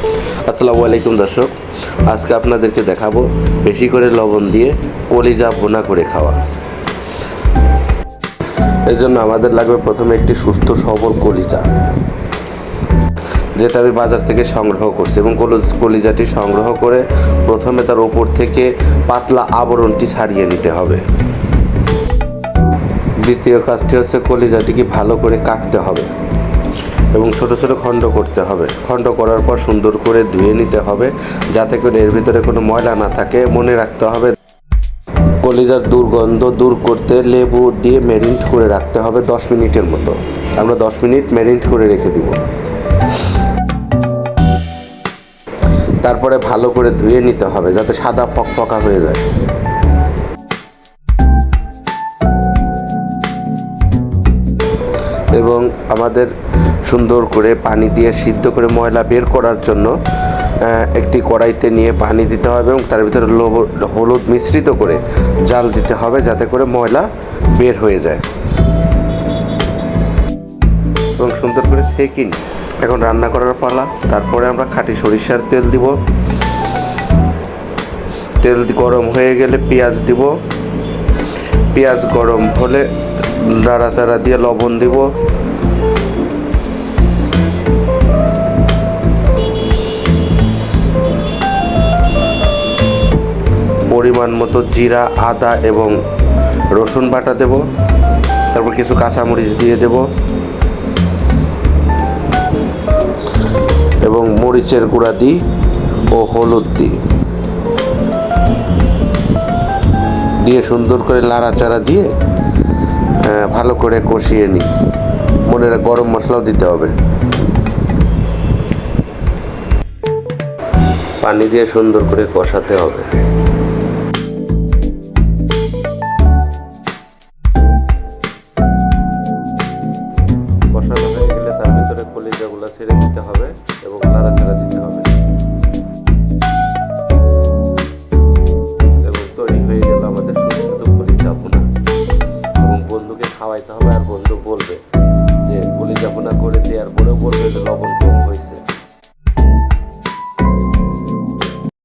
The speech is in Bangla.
আসসালামু আলাইকুম দর্শক, আজকে আপনাদেরকে দেখাবো বেশি করে লবণ দিয়ে কলিজা ভুনা করে খাওয়া। এই জন্য আমাদের লাগবে প্রথমে একটি সুস্থ সবল কলিজা, যেটা আমি বাজার থেকে সংগ্রহ করছি, এবং কলিজাটি সংগ্রহ করে প্রথমে তার ওপর থেকে পাতলা আবরণটি ছাড়িয়ে নিতে হবে। দ্বিতীয় কাজটি হচ্ছে কলিজাটিকে ভালো করে কাটতে হবে এবং ছোট ছোট খণ্ড করতে হবে। খণ্ড করার পর সুন্দর করে ধুয়ে নিতে হবে, যাতে করে এর ভিতরে কোনো ময়লা না থাকে। মনে রাখতে হবে কলিজার দুর্গন্ধ দূর করতে লেবু দিয়ে ম্যারিনেট করে রাখতে হবে 10 মিনিটের মতো। আমরা 10 মিনিট ম্যারিনেট করে রেখে দিব। তারপরে ভালো করে ধুয়ে নিতে হবে যাতে সাদা ফকফকা হয়ে যায়। এবং আমাদের সুন্দর করে পানি দিয়ে সিদ্ধ করে ময়লা বের করার জন্য একটি কড়াইতে নিয়ে পানি দিতে হবে এবং তার ভিতরে হলুদ মিশ্রিত করে জাল দিতে হবে, যাতে করে ময়লা বের হয়ে যায় এবং সুন্দর করে সেঁকে নিই। এখন রান্না করার পালা। তারপরে আমরা খাঁটি সরিষার তেল দিব। তেল গরম হয়ে গেলে পেঁয়াজ দিব। পেঁয়াজ গরম হলে নাড়াচাড়া দিয়ে লবণ দিব। পরিমাণ মতো জিরা, আদা এবং রসুন বাটা দেব। তারপর কিছু কাঁচামরিচ দিয়ে দেব এবং মরিচের গুঁড়া দিই ও হলুদ দিয়ে সুন্দর করে নাড়াচাড়া দিয়ে ভালো করে কষিয়ে নিই। মনে রাখ গরম মশলাও দিতে হবে। পানি দিয়ে সুন্দর করে কষাতে হবে। কষানো হয়ে গেলে তার ভিতরে কলিজাগুলো ছেড়ে দিতে হবে এবং নাড়াচাড়া দিতে হবে। এবং তৈরি হয়ে গেল আমাদের সুস্বাদু কলিজা ভুনা। এবং বন্ধুকে খাওয়াইতে হবে, আর বন্ধু বলবে যে কলিজা ভুনা করেছি, আর পরেও বলবে যে